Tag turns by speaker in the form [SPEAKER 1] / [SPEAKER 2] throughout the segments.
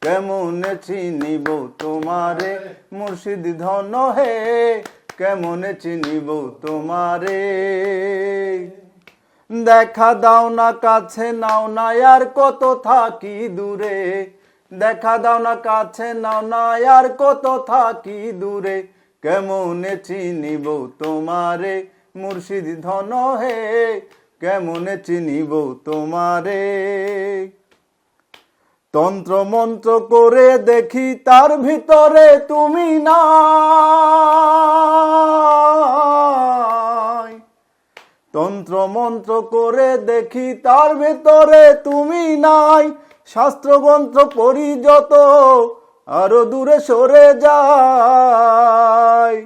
[SPEAKER 1] কেমনে চিনিব তোমারে মুর্শিদ ধন হে, কেমনে চিনিব তোমারে। দেখা দাও না কাছে নাও না আর কত থাকি দূরে, দেখা দাও না কাছে নাও না আর কত থাকি দূরে, কেমনে চিনিব তোমারে মুর্শিদ ধন হে, কেমনে চিনিব তোমারে। তন্ত্র মন্ত্র করে দেখি তার ভিতরে তুমি নাই, তন্ত্র মন্ত্র করে দেখি তার ভিতরে তুমি নাই। শাস্ত্র মন্ত্র পড়ি যত আরো দূরে সরে যায়,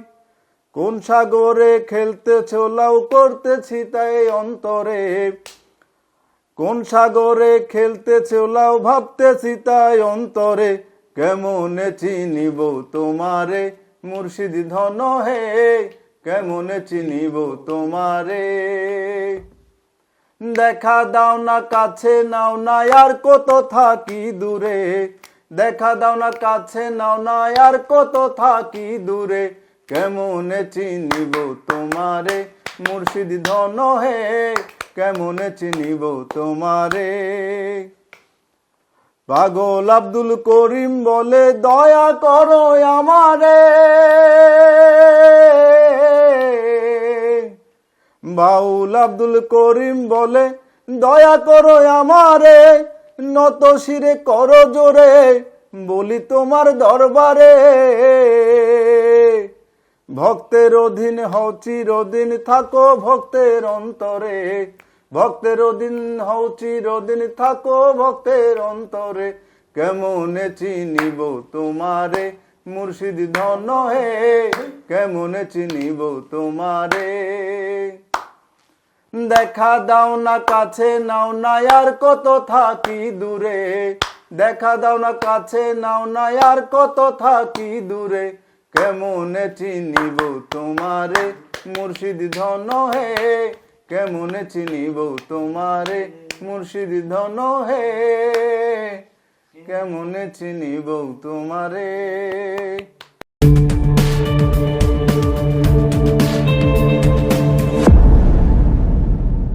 [SPEAKER 1] কোন সাগরে খেলতেছ লাউ করতেছি তাই অন্তরে, কোন সাগরে খেলতেছ লাউ ভাবতেছি তাই অন্তরে, কেমনে চিনিব তোমারে মুর্শিদ ধন হে, কেমনে চিনিব তোমারে। দেখা দাও না কাছে নাও না আর কত থাকি দূরে, দেখা দাও না কাছে নাও না আর কত থাকি দূরে, কেমনে চিনিব তোমারে মুর্শিদ ধন হে, কেমনে চিনিব তোমারে। পাগল আব্দুল করিম বলে দয়া করো আমারে, বাউল আব্দুল করিম বলে দয়া করো আমারে, নত শিরে করো জোরে বলি তোমার দরবারে। ভক্তের অধীন হও চিরদিন থাকো ভক্তের অন্তরে, ভক্তের অধীন হও চিরদিন থাকো ভক্তের অন্তরে, কেমনে চিনিব তোমারে মুর্শিদ ধন হে, কেমনে চিনিব তোমারে। দেখা দাও না কাছে নাও না আর কত থাকি দূরে, দেখা দাও না কাছে নাও না আর কত থাকি দূরে, কেমনে চিনিব তোমারে মুর্শিদ ধন হে, কেমনে চিনিব তোমারে মুর্শিদ ধন হে, কেমনে চিনিব তোমারে।